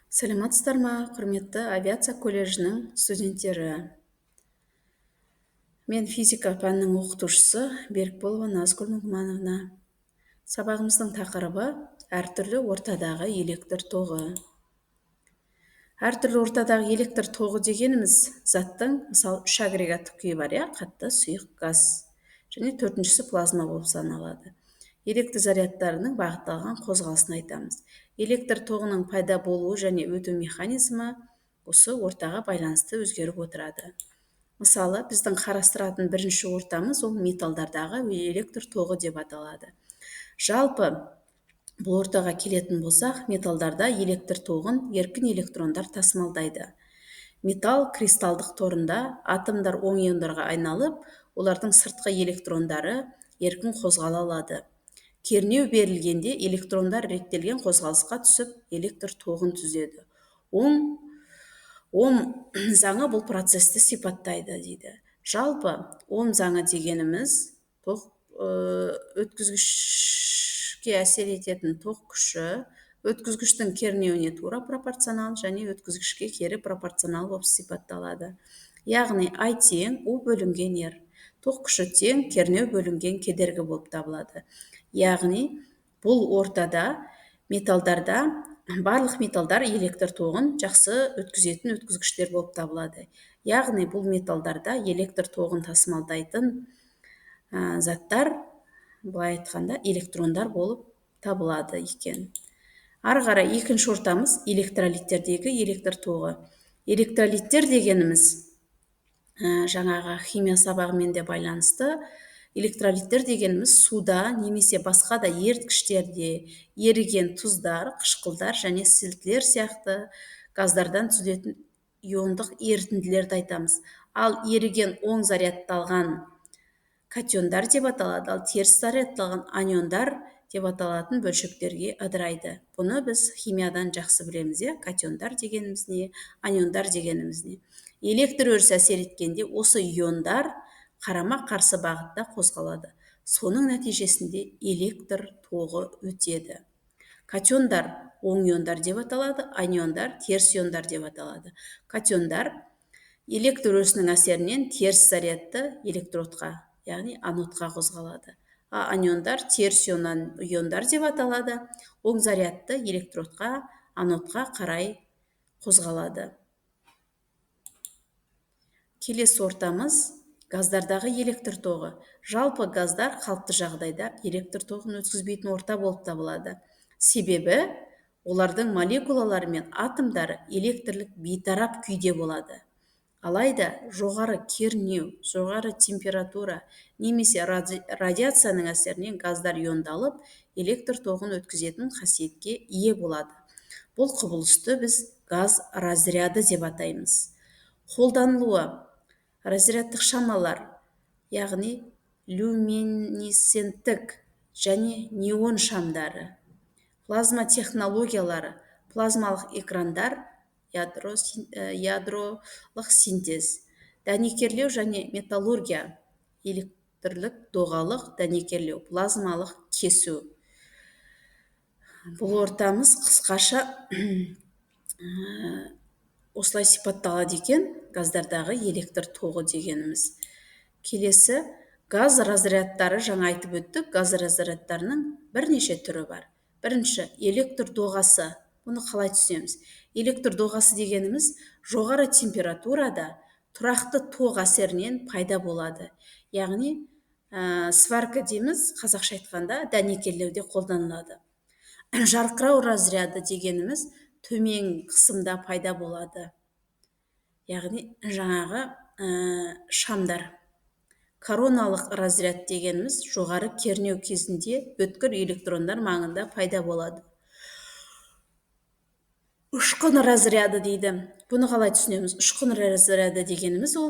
Саламатсыздар ма, құрметті авиация колледжінің студенттері? Мен физика пәнінің оқытушысы Берікболова Назгүл Нұғмановна. Сабағымыздың тақырыбы әртүрлі ортадағы электр тоғы. Әртүрлі ортадағы электр тоғы дегеніміз заттың, мысалы, үш агрегаттық күйі бар, қатты, сұйық, газ. Және төртіншісі плазма болып саналады. Электр зарядтарының бағытталған қозғалысын айтамыз. Электр тоғының пайда болуы және өту механизмі осы ортаға байланысты өзгеріп отырады. Мысалы, біздің қарастыратын бірінші ортамыз ол металдардағы электр тоғы деп аталады. Жалпы, бұл ортаға келетін болсақ, металдарда электр тоғын еркін электрондар тасымалдайды. Металл кристалдық торында атомдар оң иондарға айналып, олардың сыртқы электрондары еркін қозғала алады. Кернеу берілгенде электрондар реттелген қозғалысқа түсіп, электр тоғын түзеді. Ом заңы бұл процесті сипаттайды дейді. Жалпы, Ом заңы дегеніміз өткізгішке әсер ететін тоқ күші өткізгіштің кернеуіне тура пропорционал және өткізгішке кері пропорционал болып сипатталады. Яғни, I тең U бөлінген R. Тоқ күші тең кернеу бөлінген кедергі болып табылады. Яғни, бұл ортада металдарда барлық металдар электр тоғын жақсы өткізетін өткізгіштер болып табылады. Яғни, бұл металдарда электр тоғын тасымалдайтын заттар, былай айтқанда, электрондар болып табылады екен. Ары қарай екінші ортамыз электролиттердегі электр тоғы. Электролиттер дегеніміз жаңағы химия сабағымен де байланысты. Электролиттер дегеніміз суда немесе басқа да еріткіштерде еріген тұздар, қышқылдар және сілтілер сияқты газдардан түзілетін иондық ерітінділерді айтамыз. Ал еріген оң зарядталған катиондар деп аталады, ал теріс зарядталған аниондар деп аталатын бөлшектерге ыдырайды. Бұны біз химиядан жақсы білеміз, катиондар дегеніміз не, аниондар дегеніміз не. Электр өрісі әсер еткенде осы иондар қарама-қарсы бағытта қозғалады. Соның нәтижесінде электр тоғы өтеді. Катиондар оң иондар деп аталады, аниондар теріс иондар деп аталады. Катиондар электр өрісінің әсерінен теріс зарядты электродқа, яғни анодқа қозғалады. Аниондар теріс иондар деп аталады, оң зарядты электродқа, анодқа қарай қозғалады. Келесі ортамыз газдардағы электр тоғы. Жалпы газдар қалыпты жағдайда электр тоғын өткізбейтін орта болып табылады. Себебі олардың молекулалары мен атомдары электрлік бейтарап күйде болады. Алайда жоғары кернеу, жоғары температура немесе радиацияның әсерінен газдар иондалып, электр тоғын өткізетін қасиетке ие болады. Бұл құбылысты біз газ разряды деп атаймыз. Қолданылуы: разрядтық шамалар, яғни люминесценттік және неон шамдары, плазма технологиялары, плазмалық экрандар, ядролық синтез, дәнекерлеу және металлургия, электрлік доғалық дәнекерлеу, плазмалық кесу. Бұл ортамыз қысқаша осылай сипатталады екен, газдардағы электр тоғы дегеніміз. Келесі, газ разрядтары, жаңа айтып өттік, газ разрядтарының бірнеше түрі бар. Бірінші, электр доғасы. Бұны қалай түсінеміз? Электр доғасы дегеніміз жоғары температурада тұрақты тоқ әсерінен пайда болады. Яғни, сварка дейміз, қазақша айтқанда, дәнекерлеуде қолданылады. Жарқырау разряды дегеніміз төмен қысымда пайда болады. Яғни, жаңағы шамдар. Короналық разряд дегеніміз жоғары кернеу кезінде өткір электрондар маңында пайда болады. Ұшқын разряды дейді. Бұны қалай түсінеміз? Ұшқын разряды дегеніміз ол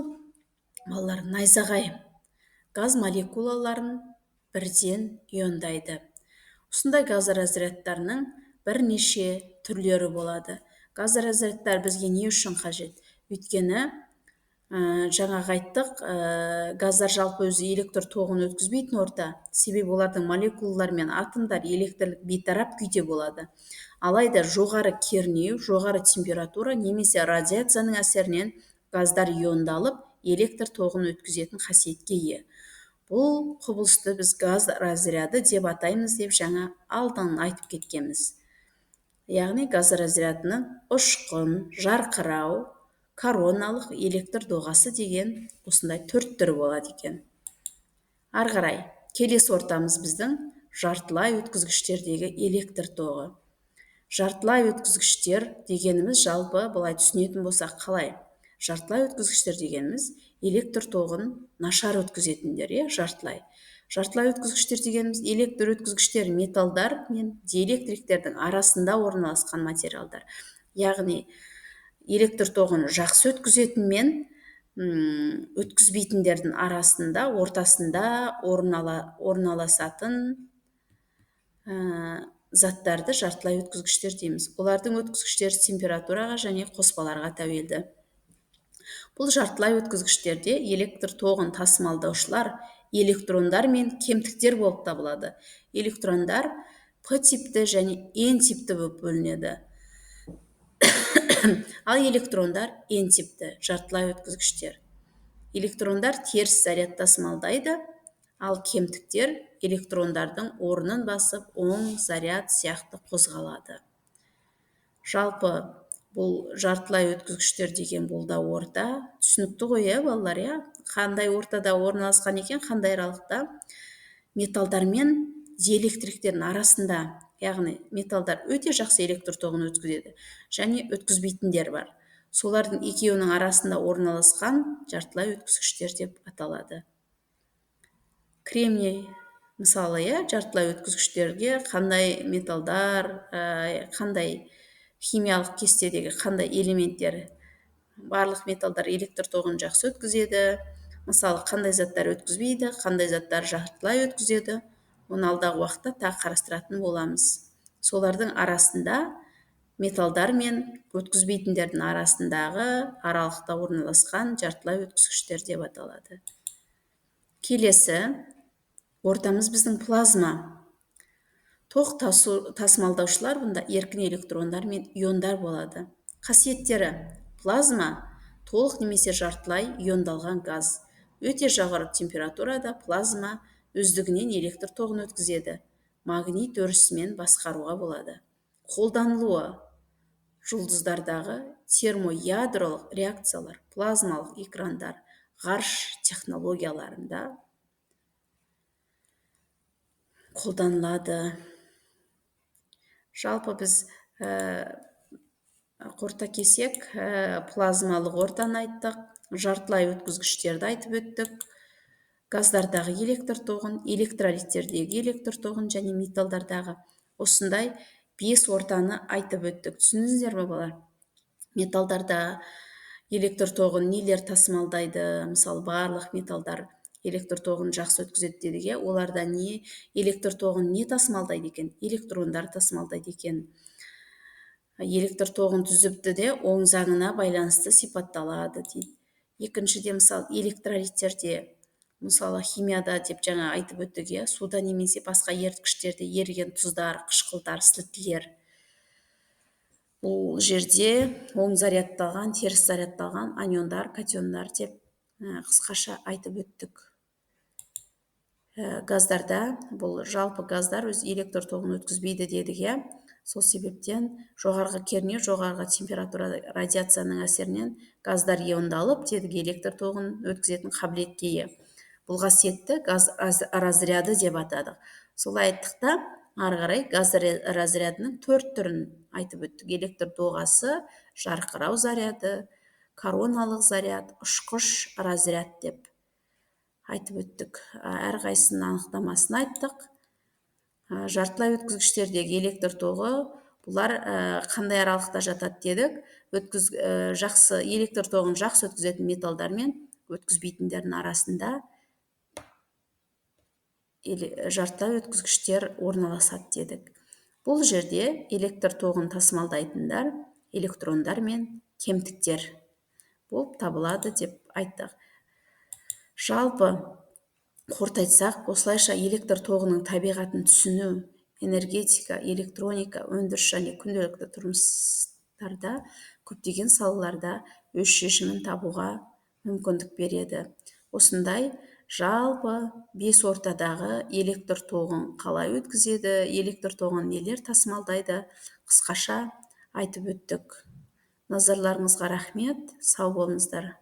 балалар найзағай газ молекулаларын бірден иондайды. Осындай газ разрядтарының бірнеше түрлері болады. Газ разрядтар бізге не үшін қажет? Өйткені жаңағы айттық, газдар жалпы өзі электр тоғын өткізбейтін орта, себебі олардың молекулалар мен атомдар электрлік бейтарап күйде болады. Алайда жоғары кернеу, жоғары температура немесе радиацияның әсерінен газдар иондалып, электр тоғын өткізетін қасиетке ие. Бұл құбылысты біз газ разряды деп атаймыз деп жаңа алдын айтып кеткенбіз. Яғни газ разрядының ұшқын, жарқырау, короналық, электр доғасы деген осындай 4 түрі болады екен. Ары қарай келесі ортамыз біздің жартылай өткізгіштердегі электр тоғы. Жартылай өткізгіштер дегеніміз жалпы былай түсінетін болсақ қалай? Жартылай өткізгіштер дегеніміз электр тоғын нашар өткізетіндер, жартылай. Жартылай өткізгіштер дегеніміз электр өткізгіштер металдар мен диэлектриктердің арасында орналасқан материалдар. Яғни электр тоғын жақсы өткізетін мен өткізбейтіндердің арасында, ортасында орналасатын заттарды жартылай өткізгіштер дейміз. Олардың өткізгіштері температураға және қоспаларға тәуелді. Бұл жартылай өткізгіштерде электр тоғын тасымалдаушылар электрондар мен кемтіктер болып табылады. Электрондар П типті және N типті болып бөлінеді. Ал электрондар N типті жартылай өткізгіштер. Электрондар теріс заряд тасымалдайды, ал кемтіктер электрондардың орнын басып, оң заряд сияқты қозғалады. Жалпы бұл жартылай өткізгіштер деген бұл да орта. Түсінікті ғой, балалар, қандай ортада орналасқан екен, қандай аралықта? Металдар мен диэлектриктердің арасында, яғни металдар өте жақсы электр тоғын өткізеді, және өткізбейтіндер бар. Солардың екеуінің арасында орналасқан жартылай өткізгіштер деп аталады. Кремний мысалы, жартылай өткізгіштерге қандай металдар, қандай химиялық кестедегі қандай элементтер, барлық металдар электр тоғын жақсы өткізеді. Мысалы, қандай заттар өткізбейді, қандай заттар жартылай өткізеді, оны алдағы уақытта тағы қарастыратын боламыз. Солардың арасында металдар мен өткізбейтіндердің арасындағы аралықта орналасқан жартылай өткізгіштер деп аталады. Келесі ортамыз біздің плазма. Тоқ тасымалдаушылар бұнда еркін электрондар мен иондар болады. Қасиеттері: плазма толық немесе жартылай иондалған газ. Өте жоғары температурада плазма өздігінен электр тоғын өткізеді. Магнит өрісімен басқаруға болады. Қолданылуы: жұлдыздардағы термоядролық реакциялар, плазмалық экрандар, ғарыш технологияларында қолданылады. Жалпы біз қорыта келсек, плазмалық ортаны айттық, жартылай өткізгіштерді айтып өттік, газдардағы электр тоғын, электролиттердегі электр тоғын және металдардағы осындай 5 ортаны айтып өттік. Түсіндіңіздер ме, балалар? Металдарда электр тоғын нелер тасымалдайды? Мысалы, барлық металдар электр тоғын жақсы өткізеді дедік, оларда не электр тоғын не тасымалдайды екен? Электрондар тасымалдайды екен. Электр тоғын түзіпті де оң заңына байланысты сипатталады дейді. Екіншіде, мысалы, электролиттерде, мысалы, химияда деп жаңа айтып өттік, суда немесе басқа еріткіштерде еріген тұздар, қышқылдар, сілтілер. Бұл жерде оң зарядталған, теріс зарядталған аниондар, катиондар деп қысқаша айтып өттік. Газдарда, бұл жалпы газдар өз электр тоғын өткізбейді дедік, сол себептен жоғарғы кернеу, жоғарғы температура радиацияның әсерінен газдар иондалып, дедік, электр тоғын өткізетін қабілетке ие. Бұл қасиетті газ разряды деп атадық. Солай айттық та, ары қарай газ разрядының 4 түрін айтып өттік. Электр доғасы, жарқырау заряды, короналық заряд, ұшқыш разряд деп айтып өттік. Әрқайсының анықтамасын айттық. Жартылай өткізгіштердегі электр тоғы, бұлар қандай аралықта жатады дедік? Жақсы электр тоғын жақсы өткізетін металдар мен өткізбейтіндердің арасында жартылай өткізгіштер орналасады дедік. Бұл жерде электр тоғын тасымалдайтындар электрондар мен кемтіктер болып табылады деп айттық. Жалпы қорыта айтсақ, осылайша электр тоғының табиғатын түсіну, энергетика, электроника, өндіріс және күнделікті тұрмыстарда көптеген салаларда өз шешімін табуға мүмкіндік береді. Осындай жалпы бес ортадағы электр тоғын қалай өткізеді, электр тоғын нелер тасымалдайды, қысқаша айтып өттік. Назарларыңызға рахмет, сау болыңыздар.